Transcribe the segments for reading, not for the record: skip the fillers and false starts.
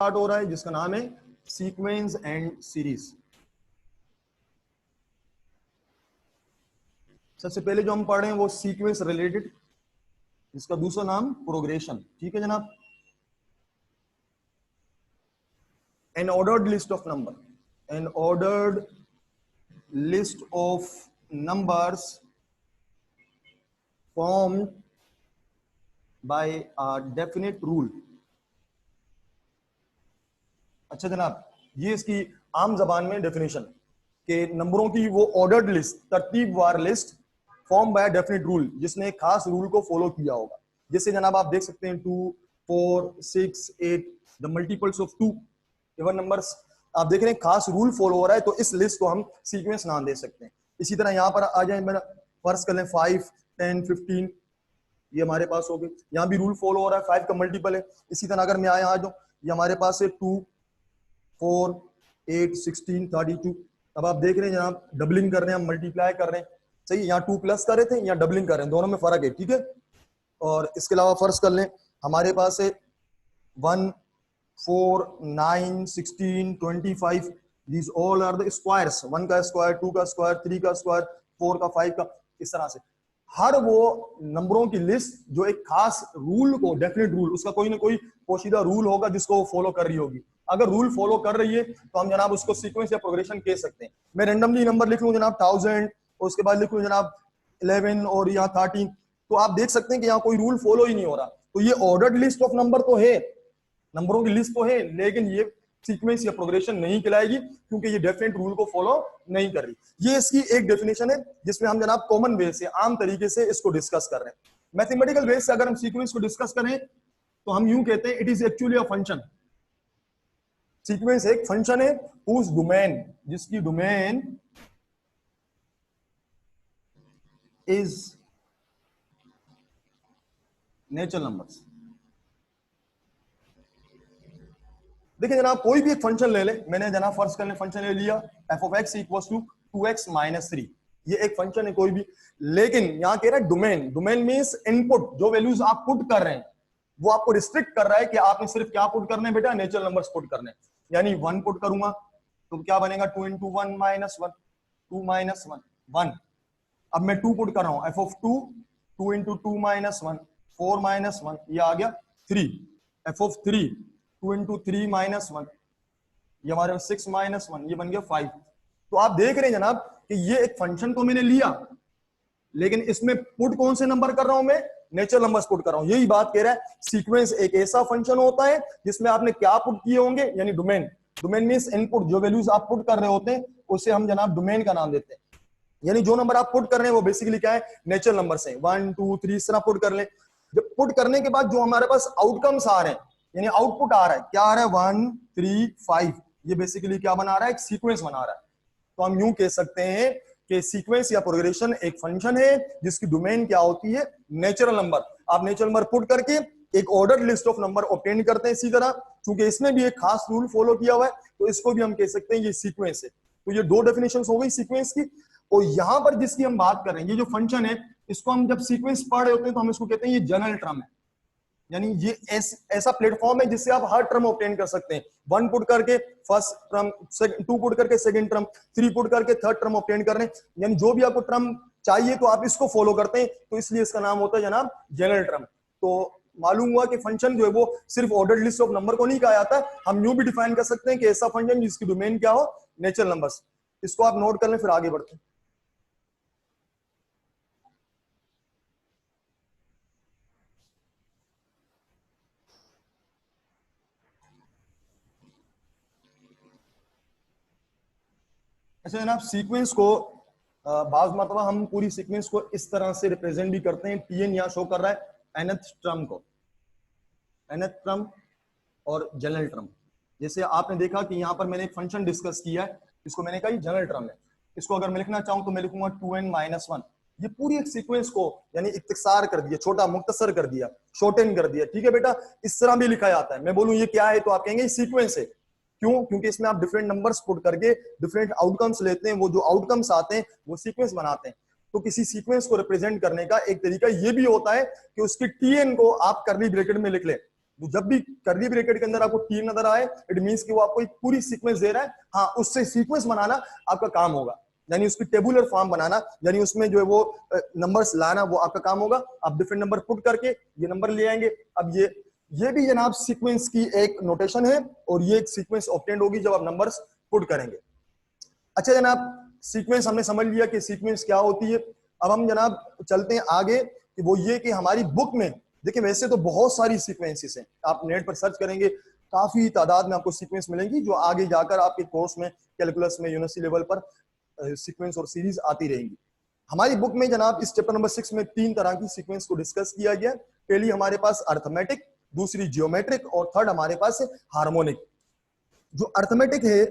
Start हो रहा है जिसका नाम है सीक्वेंस एंड सीरीज। सबसे पहले जो हम पढ़ रहे हैं वो सीक्वेंस रिलेटेड, जिसका दूसरा नाम प्रोग्रेशन। ठीक है जनाब। N ordered list of number, N ordered list of numbers formed by a definite rule। अच्छा जनाब, ये इसकी आम जबान में डेफिनेशन के नंबरों की वो ऑर्डर्ड लिस्ट, तरतीबवार list form by definite rule, जिसने एक खास रूल को फॉलो किया होगा। जैसे जनाब आप देख सकते हैं 2, 4, 6, 8 the multiples of 2 even numbers. आप देख रहे हैं खास रूल फॉलो हो रहा है, तो इस लिस्ट को हम सीक्वेंस नाम दे सकते हैं। इसी तरह यहाँ पर आ जाए, मेरा फर्ज कर लें 5, 10, 15, ये हमारे पास हो गए। यहाँ भी रूल फॉलो हो रहा है, 5 का मल्टीपल है। इसी तरह अगर मैं यहाँ आ जाऊँ, ये हमारे पास है 2, 4, 8, 16, 32। अब आप देख रहे हैं जनाब डबलिंग कर रहे हैं, हम मल्टीप्लाई कर रहे हैं। सही, यहाँ 2 प्लस कर रहे थे, यहाँ डबलिंग कर रहे हैं, दोनों में फर्क है। ठीक है। और इसके अलावा फर्ज कर लें हमारे पास है 1, 4, 9, 16, 25। These all are the squares, 1 का स्क्वायर, 2 का स्क्वायर, 3 का स्क्वायर, 4 का, 5 का। इस तरह से हर वो नंबरों की लिस्ट जो एक खास रूल को, डेफिनेट रूल, उसका कोई ना कोई पोशीदा रूल होगा जिसको वो फॉलो कर रही होगी। अगर रूल फॉलो कर रही है तो हम जनाब उसको सीक्वेंस या प्रोग्रेशन कह सकते हैं। मैं रेंडमली नंबर लिख लूं जनाब 1000, और उसके बाद लिख लूं जनाब 11 और यहाँ 13, तो आप देख सकते हैं कि यहाँ कोई रूल फॉलो ही नहीं हो रहा। तो ये ऑर्डर्ड लिस्ट ऑफ नंबर तो है, नंबरों की लिस्ट तो है, लेकिन ये सीक्वेंस या प्रोग्रेशन नहीं कहलाएगी, क्योंकि ये डेफिनेट रूल को फॉलो नहीं कर रही। ये इसकी एक डेफिनेशन है, जिसमें हम जनाब कॉमन वे से, आम तरीके से इसको डिस्कस कर रहे हैं। मैथमेटिकल वे से अगर हम सीक्वेंस को डिस्कस करें तो हम यूं कहते हैं it is actually a function. Sequence एक फंक्शन है उस डोमेन, जिसकी डोमेन इज नेचुरल नंबर्स। देखिए जनाब कोई भी एक फंक्शन ले ले, मैंने जनाब फर्स्ट करने फंक्शन ले लिया f of x equals to 2x minus 3। ये एक फंक्शन है कोई भी, लेकिन यहाँ कह रहा है डोमेन। डोमेन मींस इनपुट, जो वैल्यूज आप पुट कर रहे हैं वो आपको रिस्ट्रिक्ट कर रहा है कि आपने सिर्फ क्या पुट करने हैं बेटा, नेचुरल नंबर्स पुट करने हैं। यानी 1 पुट करूंगा तो क्या बनेगा, 2 into 1 minus 1, 2 minus 1, 1। अब मैं 2 पुट कर रहा हूं, f of 2, 2 into 2 minus 1, 4 minus 1, ये आ गया 3। f of 3, 2 into 3 minus 1, ये हमारे 6 minus 1, ये बन गया 5। तो आप देख रहे हैं जनाब कि ये एक फंक्शन तो मैंने लिया, लेकिन इसमें पुट कौन से नंबर कर रहा हूं मैं, नेचुरल नंबर्स पुट कर रहा हूं। यही बात कह रहा है, सीक्वेंस एक ऐसा फंक्शन होता है जिसमें आपने क्या पुट किए होंगे, यानी डोमेन। डोमेन मींस इनपुट, जो वैल्यूज आप पुट कर रहे होते हैं उसे हम जनाब डोमेन का नाम देते हैं। यानी जो नंबर आप पुट कर रहे हैं वो बेसिकली क्या है, नेचुरल नंबर्स हैं। 1, 2, 3 इस तरह पुट कर लें। जब पुट करने के बाद जो हमारे पास आउटकम्स आ रहे हैं, यानी आउटपुट आ रहा है, क्या आ रहा है, 1, 3, 5, ये बेसिकली क्या बना रहा है, एक सीक्वेंस बना रहा है। तो हम यूं कह सकते हैं कि सीक्वेंस या प्रोग्रेशन एक फंक्शन है जिसकी डोमेन क्या होती है, नेचुरल नंबर। आप नेचुरल नंबर पुट करके एक ordered list of number obtain करते हैं। इसी तरह चूंकि इसमें भी एक खास रूल फॉलो किया हुआ है, तो इसको भी हम कह सकते हैं ये सीक्वेंस है। तो ये दो डेफिनेशन हो गई सीक्वेंस की। और यहां पर जिसकी हम बात कर रहे हैं, ये जो फंक्शन है, इसको हम जब सीक्वेंस पढ़ रहे होते हैं तो हम इसको कहते हैं ये जनरल टर्म है। यानी ये ऐसा प्लेटफॉर्म है जिससे आप हर टर्म ऑब्टेन कर सकते हैं। 1 पुट करके फर्स्ट टर्म, 2 पुट करके सेकंड टर्म, 3 पुट करके थर्ड टर्म ऑब्टेन कर रहे हैं। यानी जो भी आपको टर्म चाहिए तो आप इसको फॉलो करते हैं, तो इसलिए इसका नाम होता है जनाब जनरल टर्म। तो मालूम हुआ कि फंक्शन जो है वो सिर्फ ऑर्डर्ड लिस्ट ऑफ नंबर को नहीं कहा जाता, हम यूं भी डिफाइन कर सकते हैं कि ऐसा फंक्शन जिसकी डोमेन क्या हो, नेचुरल नंबर्स। इसको आप नोट कर लें, फिर आगे बढ़ते हैं। अच्छा जनाब, सीक्वेंस को बाज मतलब हम पूरी सीक्वेंस को इस तरह से रिप्रेजेंट भी करते हैं। टीएन यहाँ शो कर रहा है nth टर्म को, nth टर्म और जनरल टर्म। जैसे आपने देखा कि यहाँ पर मैंने एक फंक्शन डिस्कस किया है, इसको मैंने कहा जनरल टर्म है। इसको अगर मैं लिखना चाहूं तो मैं लिखूंगा 2n-1। ये पूरी एक सीक्वेंस को यानी इख्तिसार कर दिया, छोटा मुख्तसर कर दिया, शॉर्टेन कर दिया। ठीक है बेटा, इस तरह भी लिखा जाता है। मैं बोलूं ये क्या है तो आप कहेंगे ये सीक्वेंस है। क्यों? क्योंकि इसमें आप डिफरेंट नंबर्स पुट करके डिफरेंट आउटकम्स लेते हैं, वो जो आउटकम्स आते हैं वो सीक्वेंस बनाते हैं। तो किसी सीक्वेंस को रिप्रेजेंट करने का एक तरीका ये भी होता है कि उसकी टीएन को आप कर्ली ब्रैकेट में लिख लें। तो जब भी कर्ली ब्रैकेट के अंदर आपको टी नजर आए, इट मींस कि वो आपको एक पूरी सीक्वेंस दे रहा है। हाँ, उससे सीक्वेंस बनाना आपका काम होगा, यानी उसकी टेबुलर फॉर्म बनाना, यानी उसमें जो है वो नंबर्स लाना, वो आपका काम होगा। आप डिफरेंट नंबर पुट करके ये नंबर ले आएंगे। अब ये भी जनाब सीक्वेंस की एक नोटेशन है, और ये एक सीक्वेंस ऑब्टेंड होगी जब आप नंबर्स पुट करेंगे। अच्छा जनाब, सीक्वेंस हमने समझ लिया कि सीक्वेंस क्या होती है। अब हम जनाब चलते हैं आगे, कि वो ये कि हमारी बुक में देखिए, वैसे तो बहुत सारी सीक्वेंसेस हैं, आप नेट पर सर्च करेंगे काफी तादाद में आपको सीक्वेंस मिलेंगी, जो आगे जाकर आपके कोर्स में, कैलकुलस में, यूनिवर्सिटी लेवल पर सीक्वेंस और सीरीज आती रहेंगी। हमारी बुक में जनाब इस चैप्टर नंबर 6 में 3 तरह की सीक्वेंस को डिस्कस किया गया। पहली हमारे पास अर्थमेटिक, दूसरी जियोमेट्रिक, और थर्ड हमारे पास है हार्मोनिक। जो अर्थमेटिक है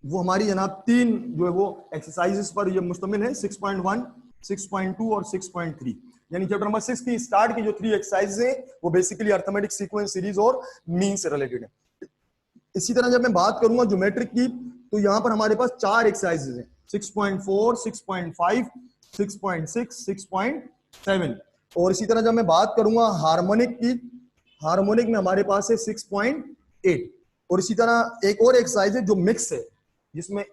वो हमारी जनाब 3 जो है वो एक्सरसाइजेस पर ये मुश्तमिल है, 6.1, 6.2 और 6.3। यानी चैप्टर नंबर 6 की स्टार्ट की जो 3 एक्सरसाइजेस हैं वो बेसिकली अर्थमेटिक, सीक्वेंस, सीरीज और मीन से रिलेटेड है। इसी तरह जब मैं बात करूंगा ज्योमेट्रिक की, तो यहां पर हमारे पास 4 एक्सरसाइजेस हैं, 6.4, 6.5, 6.6, 6.7। और इसी तरह जब मैं बात करूंगा हार्मोनिक की, हार्मोनिक में हमारे पास है 6.8। और इसी तरह एक और एक्सरसाइज है जो मिक्स है, जिसमें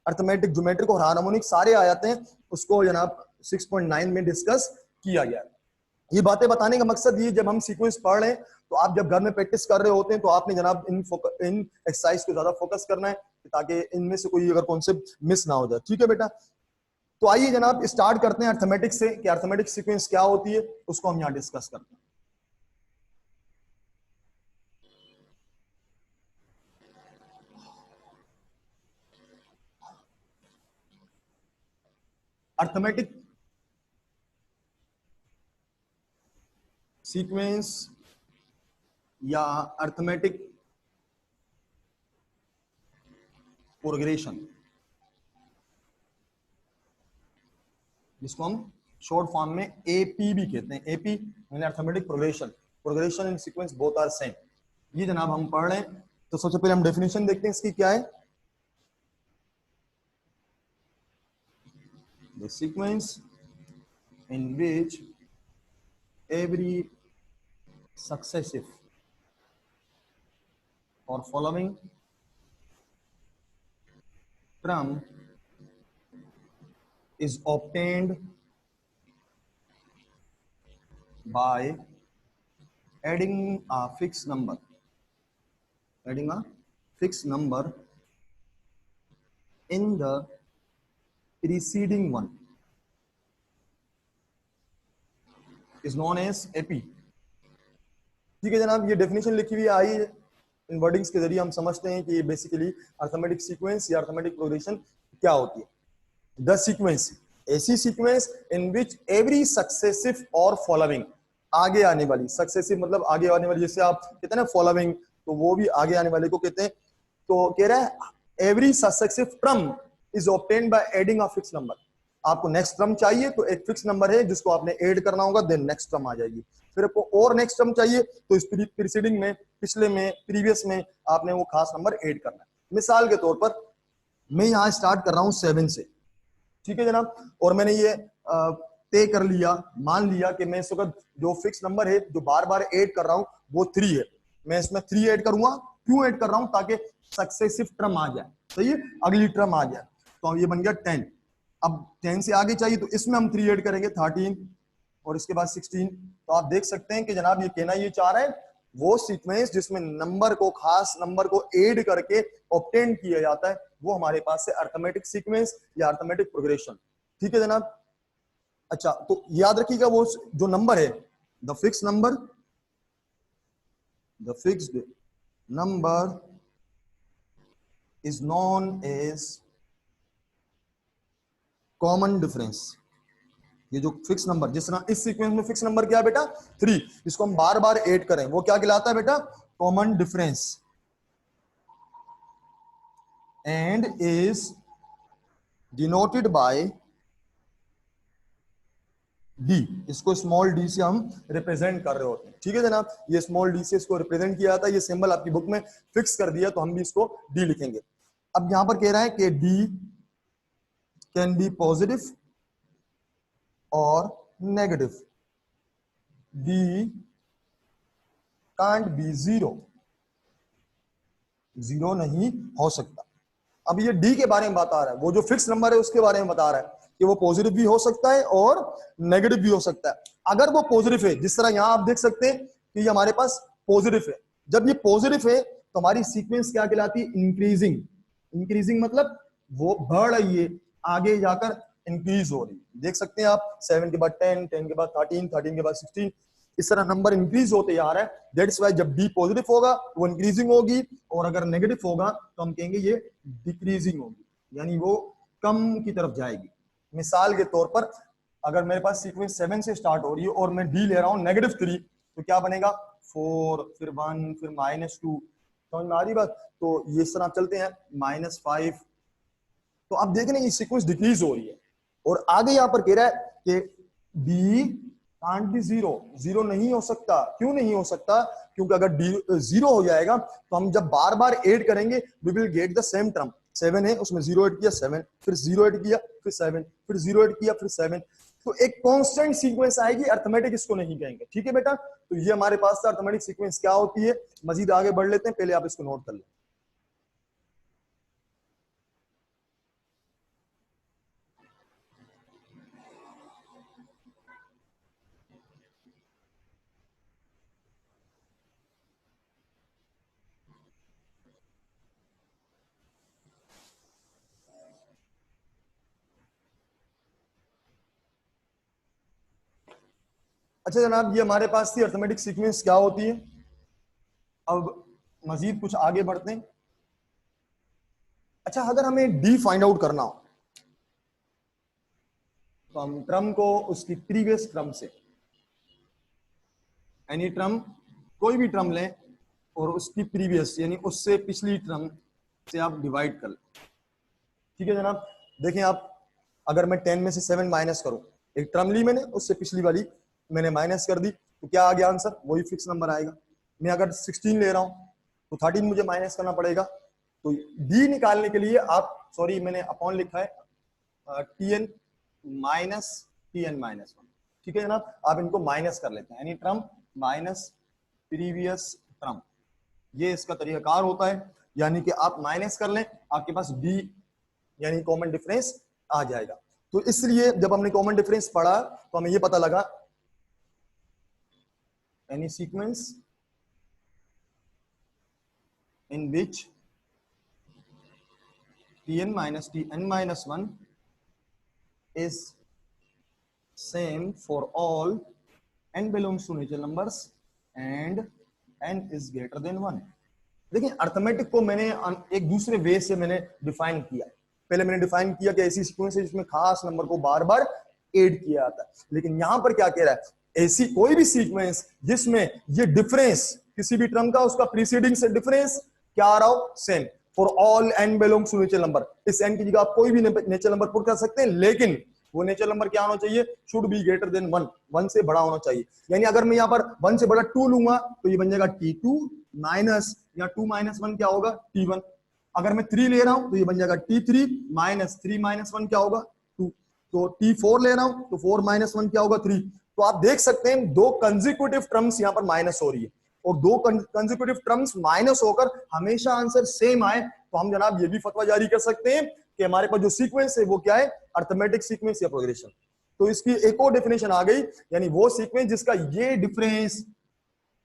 अर्थमेटिक, ज्योमेट्रिक और हार्मोनिक सारे आ जाते हैं, उसको जनाब 6.9 में डिस्कस किया गया है। ये बातें बताने का मकसद ये, जब हम सीक्वेंस पढ़ रहे हैं तो आप जब घर में प्रैक्टिस कर रहे होते हैं तो आपने जनाब इन एक्सरसाइज को ज्यादा फोकस करना है, ताकि इनमें से कोई अगर कॉन्सेप्ट मिस ना हो जाए। ठीक है बेटा, तो आइए जनाब स्टार्ट करते हैं अर्थमेटिक से, कि अर्थमेटिक सीक्वेंस क्या होती है, उसको हम यहाँ डिस्कस करते हैं। अर्थमेटिक सीक्वेंस या अर्थमेटिक प्रोग्रेशन, जिसको हम शॉर्ट फॉर्म में एपी भी कहते हैं। एपी यानी arithmetic progression, progression in sequence both are same. ये जनाब हम पढ़ रहे हैं, तो सबसे पहले हम डेफिनेशन देखते हैं इसकी क्या है। The sequence in which every successive or following term is obtained by adding a fixed number, adding a fixed number in the preceding one is known as AP। ठीक है जनाब, ये डेफिनेशन लिखी हुई आई है, इन वर्डिंग्स के जरिए हम समझते हैं कि ये बेसिकली अर्थमेटिक सीक्वेंस या अर्थमेटिक प्रोग्रेशन क्या होती है। द सीक्वेंस, ऐसी sequence in which every successive और फॉलोइंग, आगे आने वाली, सक्सेसिव मतलब आगे आने वाली, जैसे आप कहते हैं ना फॉलोइंग, तो वो भी आगे आने वाले को कहते हैं। तो कह रहा है every successive term is obtained by adding a fix number. आपको नेक्स्ट टर्म चाहिए तो एक फिक्स नंबर है जिसको आपने ऐड करना होगा, देन नेक्स्ट टर्म आ जाएगी। फिर आपको और नेक्स्ट टर्म चाहिए तो इस प्रीसीडिंग में, पिछले में, प्रीवियस में आपने वो खास नंबर ऐड करना है। मिसाल के तौर पर मैं यहाँ स्टार्ट कर रहा हूँ 7 से, ठीक है जनाब, और मैंने ये तय कर लिया, मान लिया कि मैं इस वक्त जो फिक्स नंबर है जो बार बार ऐड कर रहा हूँ वो 3 है। मैं इसमें 3 ऐड करूंगा, क्यों ऐड कर रहा हूं, ताकि सक्सेसिव टर्म आ जाए, सही है, अगली टर्म आ जाए। तो ये बन गया 10। अब 10 से आगे चाहिए तो इसमें हम 3 ऐड करेंगे, 13, और इसके बाद 16। तो आप देख सकते हैं कि जनाब ये कहना ये चाह रहा है वो सीक्वेंस जिसमें नंबर को, खास नंबर को ऐड करके ऑब्टेन किया जाता है, वो हमारे पास है अर्थमेटिक सीक्वेंस या अर्थमेटिक प्रोग्रेशन। ठीक है जनाब। अच्छा, तो याद रखिएगा वो जो नंबर है, the fix number, the fixed number is known as common difference. ये जो फिक्स नंबर, जिस तरह इस सीक्वेंस में फिक्स नंबर क्या है बेटा 3, इसको हम बार बार ऐड करें वो क्या कहलाता है बेटा, common difference, and is denoted by D. इसको स्मॉल डी से हम रिप्रेजेंट कर रहे होते हैं। ठीक है जनाब, ये स्मॉल डी से इसको रिप्रेजेंट किया जाता है। ये सिंबल आपकी बुक में फिक्स कर दिया तो हम भी इसको डी लिखेंगे। अब यहां पर कह रहा है कि डी कैन बी पॉजिटिव और negative. D can't be zero, zero नहीं हो सकता। अब ये डी के बारे में बता रहा है, वो जो फिक्स नंबर है उसके बारे में बता रहा है कि वो पॉजिटिव भी हो सकता है और नेगेटिव भी हो सकता है। अगर वो पॉजिटिव है, जिस तरह यहां आप देख सकते हैं कि ये हमारे पास पॉजिटिव है, जब ये पॉजिटिव है तो हमारी सीक्वेंस क्या कहलाती है? इंक्रीजिंग। इंक्रीजिंग मतलब वो बढ़ रही है, आगे जाकर इंक्रीज हो रही है। देख सकते हैं आप 7 के बाद 10, 10 के बाद 13, 13 के बाद 16, इस तरह नंबर इंक्रीज होते जा रहा है। दैट्स वाई जब डी पॉजिटिव होगा वो इंक्रीजिंग होगी, और अगर नेगेटिव होगा तो हम कहेंगे ये डिक्रीजिंग होगी, यानी वो कम की तरफ जाएगी। मिसाल के तौर पर अगर मेरे पास सीक्वेंस 7 से स्टार्ट हो रही है और मैं डी ले रहा हूं -3, तो क्या बनेगा? 4, फिर 1, फिर -2। समझ में आ रही बात? तो ये इस तरह चलते हैं, -5। तो आप देख रहे हैं ये सीक्वेंस डिक्रीज हो रही है, और आगे यहां पर कह रहा है कि D can't be zero, zero नहीं हो सकता। क्यों नहीं हो सकता? क्योंकि अगर डी जीरो हो जाएगा तो हम जब बार बार ऐड करेंगे we will get the same term. 7 है, उसमें 0 ऐड किया 7, फिर 0 ऐड किया फिर 7, फिर 0 ऐड किया फिर 7, तो एक कांस्टेंट सीक्वेंस आएगी। अर्थमेटिक इसको नहीं कहेंगे, ठीक है बेटा? तो ये हमारे पास था अर्थमेटिक सीक्वेंस क्या होती है। मजीद आगे बढ़ लेते हैं, पहले आप इसको नोट कर लें। अच्छा जनाब, ये हमारे पास थी अर्थमेटिक सीक्वेंस क्या होती है। अब मजीद कुछ आगे बढ़ते हैं। अच्छा, अगर हमें डी फाइंड आउट करना हो तो हम ट्रम को उसकी प्रीवियस ट्रम से, एनी ट्रम, कोई भी ट्रम लें और उसकी प्रीवियस यानी उससे पिछली ट्रम से आप डिवाइड कर लें। ठीक है जनाब? देखें आप, अगर मैं 10 में से 7 माइनस करूं, एक ट्रम ली मैंने, उससे पिछली वाली मैंने माइनस कर दी, तो क्या आ गया आंसर? वही फिक्स नंबर आएगा। मैं अगर 16 ले रहा हूं तो 13 मुझे माइनस करना पड़ेगा। तो डी निकालने के लिए आप, सॉरी मैंने अपॉन लिखा है, टीएन माइनस टीएन माइनस 1। ठीक है जनाब? आप इनको माइनस कर लेते हैं, any term minus previous term, ये इसका तरीकाकार होता है। यानी कि आप माइनस कर लें, आपके पास डी यानी कॉमन डिफरेंस आ जाएगा। तो इसलिए जब हमने कॉमन डिफरेंस पढ़ा तो हमें यह पता लगा, any sequence in which tn minus tn minus 1 is same for all n belongs to natural numbers and n is greater than 1। देखिए, अर्थमेटिक को मैंने एक दूसरे वे से मैंने डिफाइन किया। पहले मैंने डिफाइन किया कि ऐसी सीक्वेंस है जिसमें खास नंबर को बार बार ऐड किया जाता है, लेकिन यहां पर क्या कह रहा है? ऐसी कोई भी सीक्वेंस जिसमें ये डिफरेंस किसी भी टर्म का, उसका प्रीसीडिंग से डिफरेंस क्या आ रहा हो? Same for all n belongs to natural number. इस n की जगह आप कोई भी नेचुरल नंबर पुट कर सकते हैं, लेकिन वो नेचुरल नंबर क्या होना चाहिए? शुड बी ग्रेटर देन 1, 1 से बड़ा होना चाहिए। यानी अगर मैं यहाँ पर 1 से बड़ा 2 लूंगा तो ये बन जाएगा t2 माइनस, या 2 माइनस 1 क्या होगा? t1। अगर मैं 3 ले रहा हूं तो ये बन जाएगा t3 माइनस 3 माइनस 1 क्या होगा? 2। तो t4 ले रहा हूं तो 4 माइनस 1 क्या होगा? 3। तो आप देख सकते हैं दो कंसेक्यूटिव टर्म्स यहाँ पर माइनस हो रही है, और दो कंसेक्यूटिव टर्म्स माइनस होकर हमेशा आंसर सेम आए तो हम जनाब ये भी फतवा जारी कर सकते हैं कि हमारे पास जो सीक्वेंस है वो क्या है? अर्थमेटिक सीक्वेंस या प्रोग्रेशन। तो इसकी एक और डेफिनेशन आ गई, यानी वो सीक्वेंस जिसका ये डिफरेंस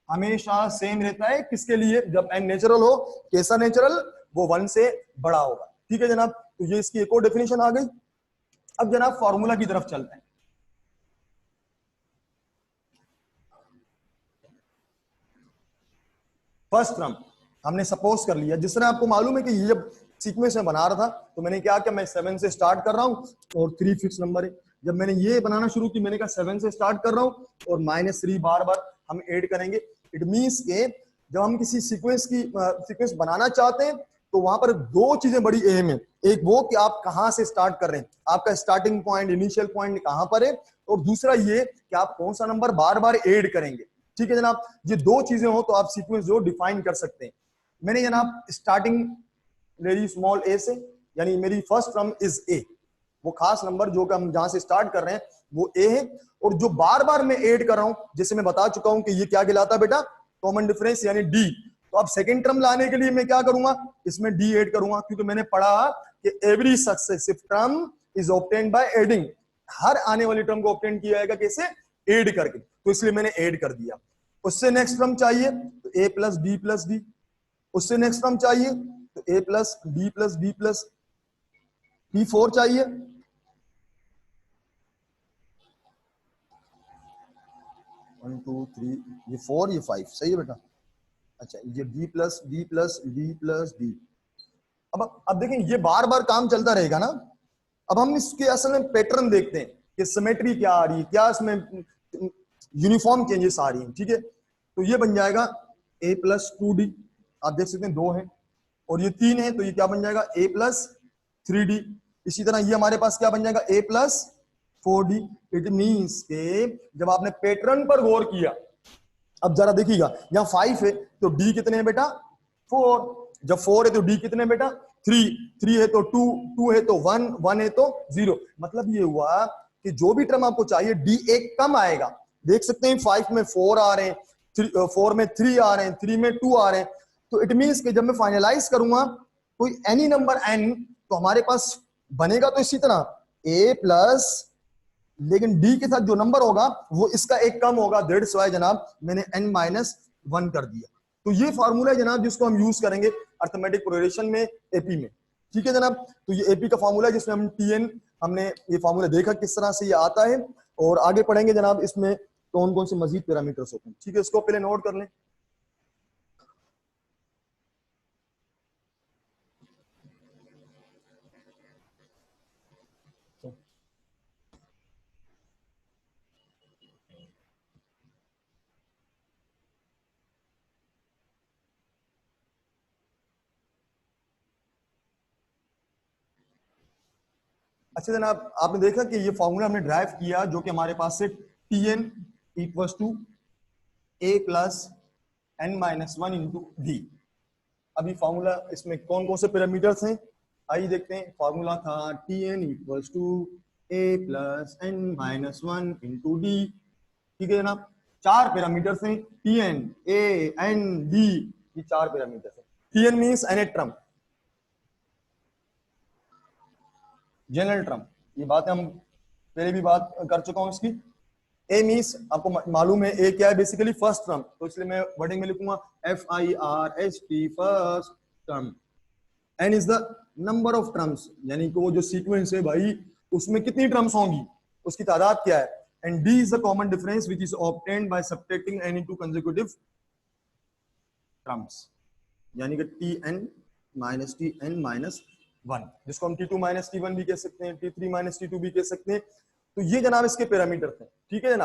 हमेशा सेम रहता है। किसके लिए? जब n नेचुरल हो। कैसा नेचुरल? वो 1 से बड़ा होगा। ठीक है जनाब? तो ये इसकी एक और डेफिनेशन आ गई। अब जनाब फॉर्मूला की तरफ चलते हैं। फर्स्ट टर्म हमने सपोज कर लिया, जिस तरह आपको मालूम है कि ये जब सीक्वेंस में बना रहा था तो मैंने क्या किया, मैं 7 से स्टार्ट कर रहा हूं और 3 फिक्स नंबर है। जब मैंने ये बनाना शुरू की, मैंने कहा 7 से स्टार्ट कर रहा हूं और -3 बार बार हम ऐड करेंगे। इट मींस के जब हम किसी सीक्वेंस बनाना चाहते हैं तो वहां पर दो चीजें बड़ी अहम है। एक वो कि आप कहां से स्टार्ट कर रहे हैं, आपका स्टार्टिंग पॉइंट, इनिशियल पॉइंट कहां पर है, और दूसरा ये कि आप कौन सा नंबर बार बार ऐड करेंगे। ठीक है जनाब? ये दो चीजें हो तो आप सीक्वेंस जो डिफाइन कर सकते हैं। मैंने जनाब स्टार्टिंग वेरी स्मॉल ए से, यानी मेरी फर्स्ट टर्म इज ए, वो खास नंबर जो कि हम जहां से स्टार्ट कर रहे हैं वो ए है, और जो बार बार मैं ऐड कर रहा हूं, जैसे मैं बता चुका हूं कि ये क्या कहलाता है बेटा? कॉमन डिफरेंस यानी डी। तो अब सेकंड टर्म लाने के लिए मैं क्या करूंगा, इसमें डी ऐड करूंगा, क्योंकि मैंने पढ़ा कि every successive term is obtained by adding, हर आने वाली टर्म को ऑब्टेन किया जाएगा कैसे, ऐड करके, तो इसलिए मैंने ऐड कर दिया। उससे नेक्स्ट टर्म चाहिए तो A plus B plus D, उससे नेक्स्ट टर्म चाहिए तो A plus B plus B plus B, 4 चाहिए, वन टू थ्री, ये 4 ये 5, सही है बेटा। अच्छा ये B plus B plus B plus B. अब देखें ये बार बार काम चलता रहेगा ना। अब हम इसके असल में पैटर्न देखते हैं कि सिमेट्री क्या आ रही है, क्या इसमें यूनिफॉर्म चेंजेस आ रही हैं, ठीक है। तो ये बन जाएगा a प्लस 2d, आप देख सकते हैं 2 है और ये 3 है, तो ये क्या बन जाएगा a प्लस 3d। इसी तरह ये हमारे पास क्या बन जाएगा a plus 4d। It means के जब आपने पैटर्न पर गौर किया, अब जरा देखिएगा यहाँ 5 है तो d कितने हैं बेटा 4, जब 4 है तो d कितने बेटा 3, 3 है तो 2, 2 है तो 1, 1 है तो 0। मतलब ये हुआ कि जो भी टर्म आपको चाहिए d एक कम आएगा। देख सकते हैं 5 में 4 आ रहे हैं, 4 में 3 आ रहे हैं, 3 में 2 आ रहे हैं। तो इट मीन्स कि जब मैं फाइनलाइज करूंगा कोई एनी नंबर n, तो हमारे पास बनेगा तो इसी तरह a प्लस, लेकिन d के साथ जो नंबर होगा वो इसका एक कम होगा। दैट्स व्हाई जनाब मैंने n माइनस 1 कर दिया। तो ये फार्मूला है जनाब जिसको हम यूज करेंगे अर्थमेटिक प्रोग्रेशन में, एपी में, ठीक है जनाब। तो ये एपी का फार्मूला है जिसमें हम टीएन, हमने ये फार्मूला देखा किस तरह से ये आता है, और आगे पढ़ेंगे जनाब इसमें कौन कौन से मजीद पैरामीटर्स होते हैं, ठीक है। इसको पहले नोट कर लें। अच्छा जनाब आपने देखा कि ये फॉर्मूला हमने ड्राइव किया जो कि हमारे पास से TN equals to A plus N minus 1 into D. अभी फॉर्मूला इसमें कौन कौन से पैरामीटर्स हैं आइए देखते हैं। फॉर्मूला था TN equals to A plus N minus 1 into D, ठीक है जनाब। 4 पैरामीटर्स हैं, टीएन ए एन डी, ये 4 पैरामीटर्स हैं। TN means N term, general term, ये बात हम पहले भी बात कर चुका हूं इसकी। ए मींस आपको मालूम है ए क्या है, बेसिकली फर्स्ट टर्म, तो इसलिए मैं वर्डिंग में लिखूंगा FIRST first term. N is the number of terms, यानी कि वो जो सीक्वेंस है भाई उसमें कितनी टर्म्स होंगी उसकी तादाद क्या है। And D is the common difference which is obtained by subtracting any two consecutive terms, यानी कि Tn माइनस Tn माइनस 1, जिसको हम T2 माइनस T1 भी कह सकते हैं, T3 माइनस T2 भी कह सकते हैं। तो ये जनाब इसके पैरामीटर थे, ठीक है जनाब।